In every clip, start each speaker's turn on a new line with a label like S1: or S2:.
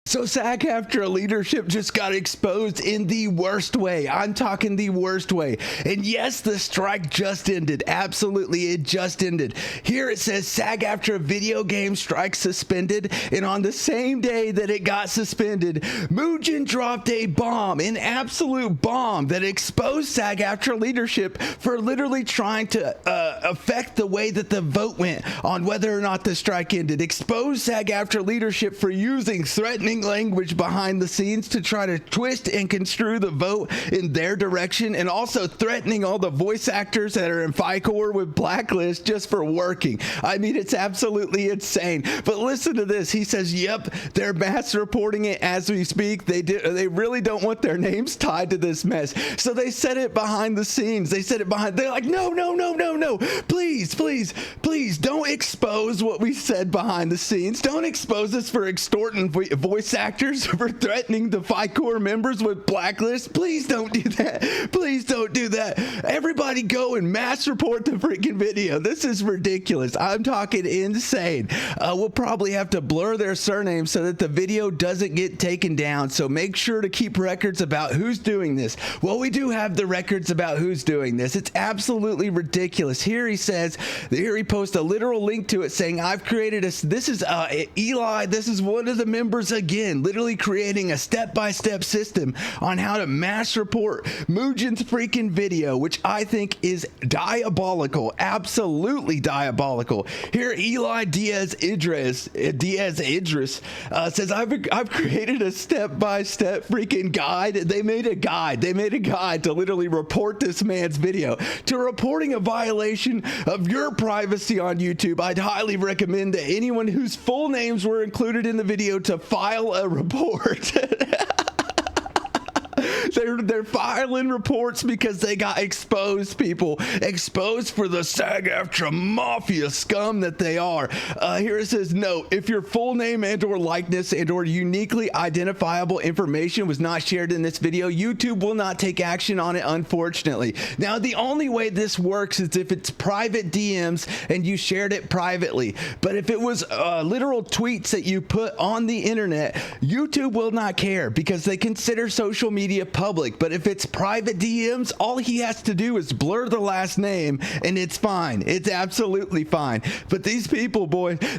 S1: So SAG AFTRA leadership just got exposed in the worst way. I'm talking the worst way. And yes, the strike just ended. Absolutely, it just ended. Here it says SAG AFTRA video game strike suspended. And on the same day that it got suspended, Mujin dropped a bomb, an absolute bomb that exposed SAG AFTRA leadership for literally trying to affect the way that the vote went on whether or not the strike ended. Exposed SAG AFTRA leadership for using threatening language behind the scenes to try to twist and construe the vote in their direction, and also threatening all the voice actors that are in FICOR with blacklist just for working. I mean, it's absolutely insane. But listen to this. He says, yep, they're mass reporting it as we speak. They really don't want their names tied to this mess. So they said it behind the scenes. They're like, no. Please don't expose what we said behind the scenes. Don't expose us for extorting voice actors, for threatening the FICOR members with blacklists. Please don't do that. Please don't do that. Everybody go and mass report the freaking video. This is ridiculous. I'm talking insane. We'll probably have to blur their surnames so that the video doesn't get taken down. So make sure to keep records about who's doing this. Well, we do have the records about who's doing this. It's absolutely ridiculous. Here he posts a literal link to it saying, I've created this is Eli. This is one of the members again, literally creating a step-by-step system on how to mass report Mujin's freaking video, which I think is diabolical, absolutely diabolical. Here, Eli Diaz Idris says, I've created a step-by-step freaking guide. They made a guide to literally report this man's video. To reporting a violation of your privacy on YouTube, I'd highly recommend that anyone whose full names were included in the video to file a report. They're filing reports because they got exposed, people. Exposed for the SAG AFTRA mafia scum that they are. Here it says, no, if your full name and or likeness and or uniquely identifiable information was not shared in this video, YouTube will not take action on it, unfortunately. Now, the only way this works is if it's private DMs and you shared it privately. But if it was literal tweets that you put on the internet, YouTube will not care because they consider social media public. But if it's private DMs, all he has to do is blur the last name and it's fine. It's absolutely fine. But these people,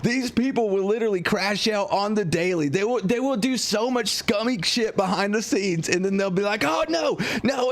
S1: these people will literally crash out on the daily. They will do so much scummy shit behind the scenes, and then they'll be like, oh no,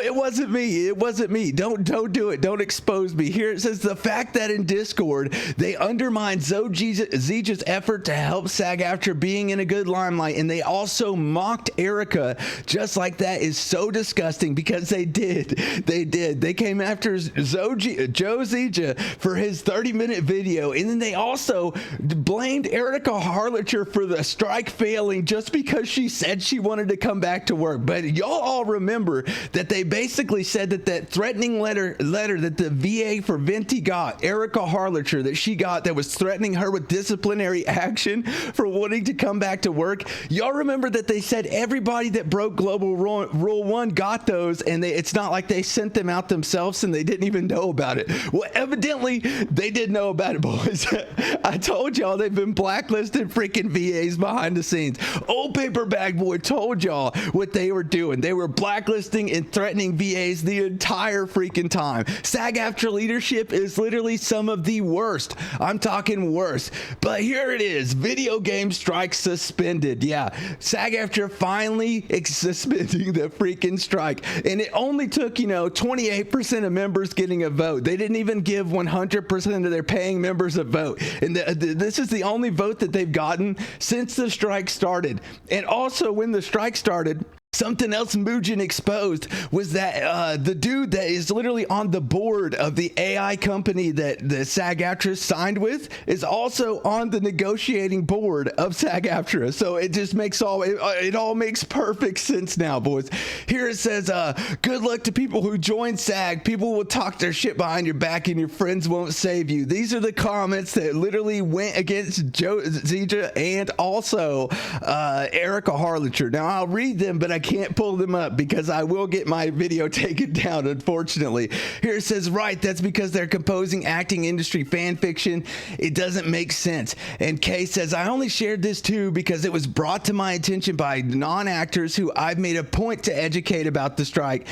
S1: it wasn't me. Don't do it. Don't expose me. Here it says, the fact that in Discord they undermined Zija's effort to help SAG AFTRA being in a good limelight, and they also mocked Erika just like that is so disgusting, because they did. They came after Joe Zija for his 30-minute video, and then they also blamed Erika Harlacher for the strike failing just because she said she wanted to come back to work. But y'all all remember that they basically said that threatening letter that the VA for Venti got, Erika Harlacher, that she got, that was threatening her with disciplinary action for wanting to come back to work. Y'all remember that they said everybody that broke global rule 1 got those, and it's not like they sent them out themselves and they didn't even know about it. Well, evidently they did know about it, boys. I told y'all they've been blacklisted freaking VAs behind the scenes. Old Paperbag Boy told y'all what they were doing. They were blacklisting and threatening VAs the entire freaking time. SAG AFTRA leadership is literally some of the worst. I'm talking worse. But here it is. Video game strike suspended. Yeah, SAG AFTRA finally suspending the freaking strike, and it only took 28% of members getting a vote. They didn't even give 100% of their paying members a vote, and this is the only vote that they've gotten since the strike started. And also, when the strike started, something else Mujin exposed was that the dude that is literally on the board of the AI company that the SAG AFTRA signed with is also on the negotiating board of SAG AFTRA. So it just makes it all makes perfect sense now, boys. Here it says, good luck to people who join SAG. People will talk their shit behind your back and your friends won't save you. These are the comments that literally went against Joe Zija and also Erika Harlacher. Now I'll read them, but I can't pull them up because I will get my video taken down, unfortunately. Here it says, right, that's because they're composing acting industry fan fiction. It doesn't make sense. And Kay says, I only shared this too because it was brought to my attention by non-actors who I've made a point to educate about the strike.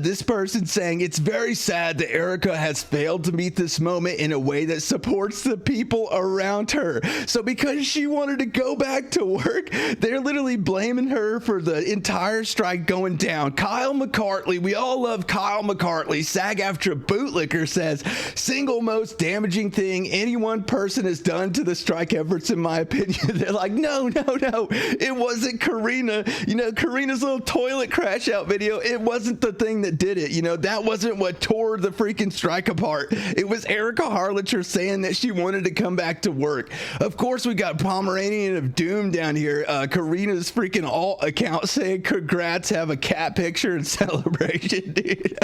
S1: This person saying, it's very sad that Erika has failed to meet this moment in a way that supports the people around her. So because she wanted to go back to work, they're literally blaming her for the entire strike going down. Kyle McCartley, we all love Kyle McCartley. SAG AFTRA bootlicker says, single most damaging thing any one person has done to the strike efforts, in my opinion. They're like, no, it wasn't Karina. You know, Karina's little toilet crash out video, it wasn't the thing that did it. You know, that wasn't what tore the freaking strike apart. It was Erika Harlacher saying that she wanted to come back to work. Of course, we got Pomeranian of Doom down here. Karina's freaking alt account saying, congrats, have a cat picture in celebration, dude.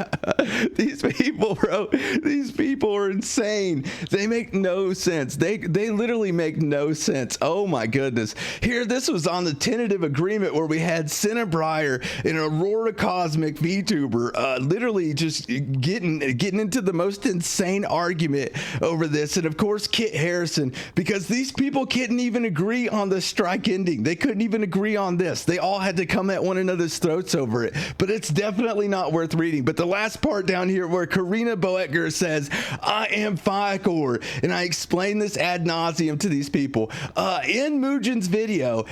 S1: These people, bro, these people are insane. They make no sense. They literally make no sense. Oh my goodness. Here, this was on the tentative agreement where we had Cinnabriar and Aurora Cosmic VTuber literally just getting into the most insane argument over this. And of course, Kit Harrison, because these people couldn't even agree on the strike ending. They couldn't even agree on this. They all had to come at one another's throats over it. But it's definitely not worth reading. But the last part down here where Karina Boetger says, I am FICOR, and I explain this ad nauseum to these people. In Mujin's video,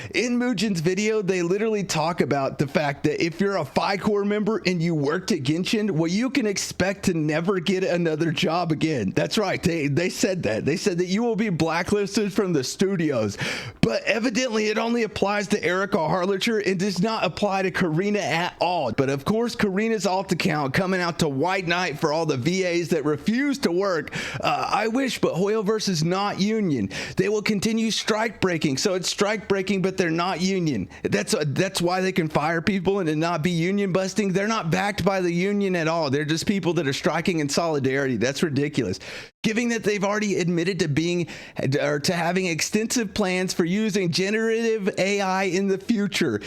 S1: they literally talk about the fact that if you're a FICOR member and you worked at Genshin, well, you can expect to never get another job again. That's right. They said that. They said that you will be blacklisted from the studios. But evidently, it only applies to Erika Harlacher and does not apply to Karina at all. But of course, Karina's alt account coming out to white knight for all the VAs that refuse to work. I wish, but Hoyoverse is not union. They will continue strike breaking. So it's strike breaking, but they're not union. That's why they can fire people and not be union busting. They're not backed by the union at all. They're just people that are striking in solidarity. That's ridiculous. Given that they've already admitted to having extensive plans for using generative AI in the future.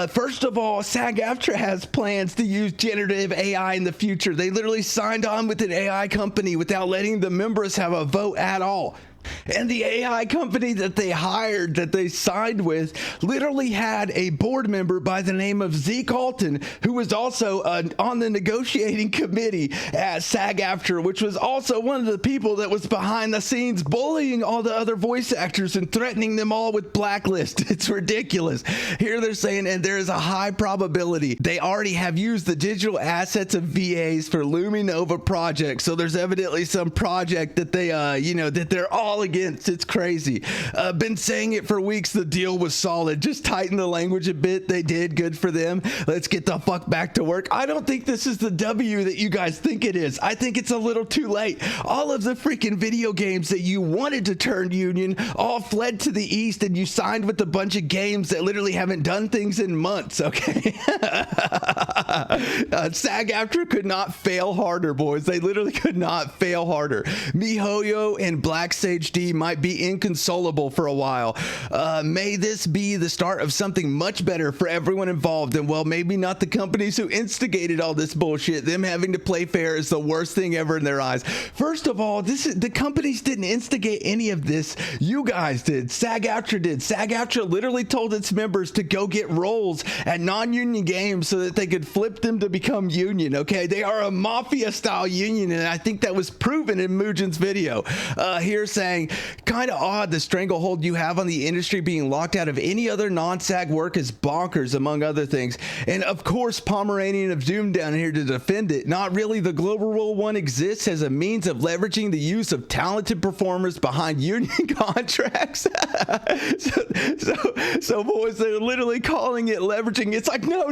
S1: First of all, SAG AFTRA has plans to use generative AI in the future. They literally signed on with an AI company without letting the members have a vote at all. And the AI company that they hired, that they signed with, literally had a board member by the name of Zeke Alton, who was also on the negotiating committee at SAG AFTRA, which was also one of the people that was behind the scenes bullying all the other voice actors and threatening them all with blacklist. It's ridiculous. Here they're saying, and there is a high probability they already have used the digital assets of VAs for Luminova projects. So there's evidently some project that they, that they're all against. It's crazy. Been saying it for weeks. The deal was solid. Just tighten the language a bit. They did. Good for them. Let's get the fuck back to work. I don't think this is the W that you guys think it is. I think it's a little too late. All of the freaking video games that you wanted to turn union all fled to the east, and you signed with a bunch of games that literally haven't done things in months. Okay. SAG AFTRA could not fail harder, boys. They literally could not fail harder. MiHoYo and Black Sage D might be inconsolable for a while. May this be the start of something much better for everyone involved, and well, maybe not the companies who instigated all this bullshit. Them having to play fair is the worst thing ever in their eyes. First of all, the companies didn't instigate any of this. You guys did. SAG AFTRA did. SAG AFTRA literally told its members to go get roles at non-union games so that they could flip them to become union. Okay, they are a mafia-style union, and I think that was proven in Mujin's video. Here saying, kind of odd the stranglehold you have on the industry being locked out of any other non-SAG work is bonkers, among other things. And of course, Pomeranian of Doom down here to defend it. Not really. The Global Rule 1 exists as a means of leveraging the use of talented performers behind union contracts. so boys, they're literally calling it leveraging. It's like, no.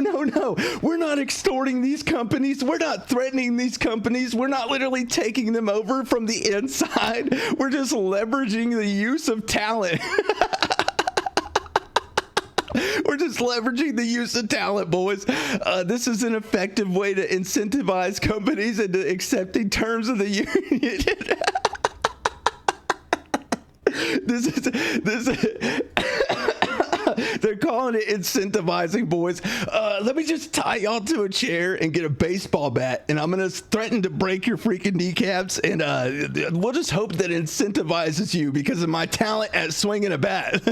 S1: We're not extorting these companies. We're not threatening these companies. We're not literally taking them over from the inside. We're just leveraging the use of talent. We're just leveraging the use of talent, boys. This is an effective way to incentivize companies into accepting terms of the union. They're calling it incentivizing, boys. Let me just tie y'all to a chair and get a baseball bat, and I'm gonna threaten to break your freaking kneecaps, and we'll just hope that it incentivizes you because of my talent at swinging a bat.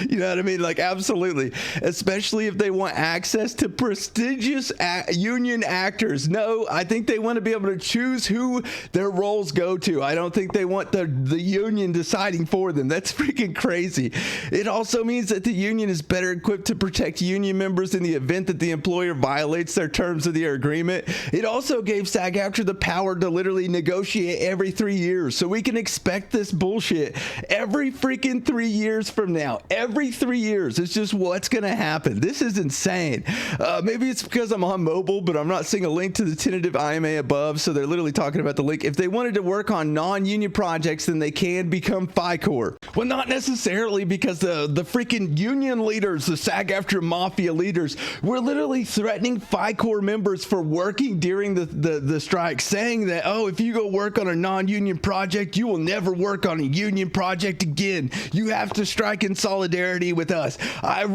S1: You know what I mean? Like, absolutely. Especially if they want access to prestigious union actors. No, I think they want to be able to choose who their roles go to. I don't think they want the union deciding for them. That's freaking crazy. It also means that the union is better equipped to protect union members in the event that the employer violates their terms of their agreement. It also gave SAG AFTRA the power to literally negotiate every 3 years. So we can expect this bullshit every freaking 3 years from now. Every 3 years. It's just what's going to happen. This is insane. Maybe it's because I'm on mobile, but I'm not seeing a link to the tentative IMA above. So they're literally talking about the link. If they wanted to work on non-union projects, then they can become FICOR. Well, not necessarily, because the freaking union leaders, the SAG AFTRA mafia leaders, were literally threatening FICOR members for working during the strike, saying that, oh, if you go work on a non-union project, you will never work on a union project again. You have to strike in solidarity with us. I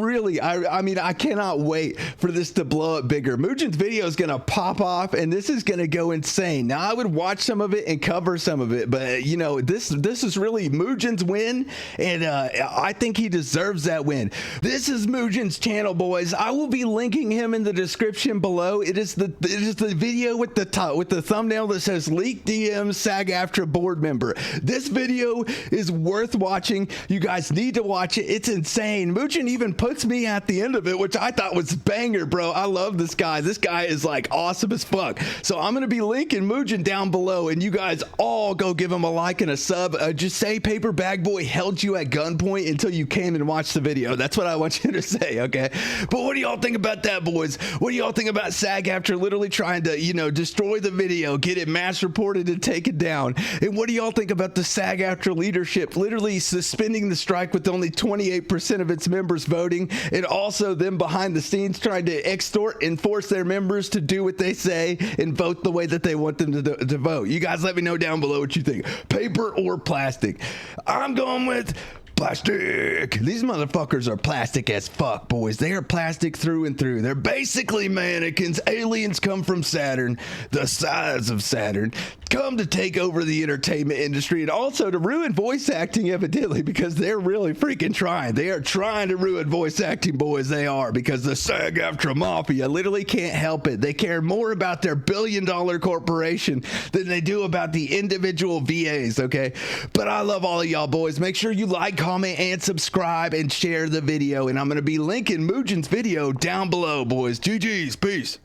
S1: mean, I cannot wait for this to blow up bigger. Mujin's video is going to pop off, and this is going to go insane. Now, I would watch some of it and cover some of it, but, you know, this is really Mujin's win, and I think he deserves that win. This is Mujin's channel, boys. I will be linking him in the description below. It is the video with the thumbnail that says "Leak DMs SAG AFTRA board member." This video is worth watching. You guys need to watch it. It's insane. Mujin even puts me at the end of it, which I thought was banger, bro. I love this guy. This guy is like awesome as fuck. So I'm gonna be linking Mujin down below, and you guys all go give him a like and a sub. Just say Paperbag Boy held you at gunpoint until you came and watched the video. That's what I want you to say, okay? But what do y'all think about that, boys? What do y'all think about SAG AFTRA literally trying to, you know, destroy the video, get it mass reported and take it down? And what do y'all think about the SAG AFTRA leadership literally suspending the strike with only 28% of its members voting, and also them behind the scenes trying to extort and force their members to do what they say and vote the way that they want them to vote? You guys let me know down below what you think. Paper or plastic? I'm going with plastic. These motherfuckers are plastic as fuck, boys. They are plastic through and through. They're basically mannequins. Aliens come from Saturn, the size of Saturn, come to take over the entertainment industry and also to ruin voice acting, evidently, because they're really freaking trying. They are trying to ruin voice acting, boys. They are, because the SAG AFTRA mafia literally can't help it. They care more about their billion-dollar corporation than they do about the individual VAs, okay? But I love all of y'all, boys. Make sure you like, comment, and subscribe, and share the video. And I'm going to be linking Mujin's video down below, boys. GG's. Peace.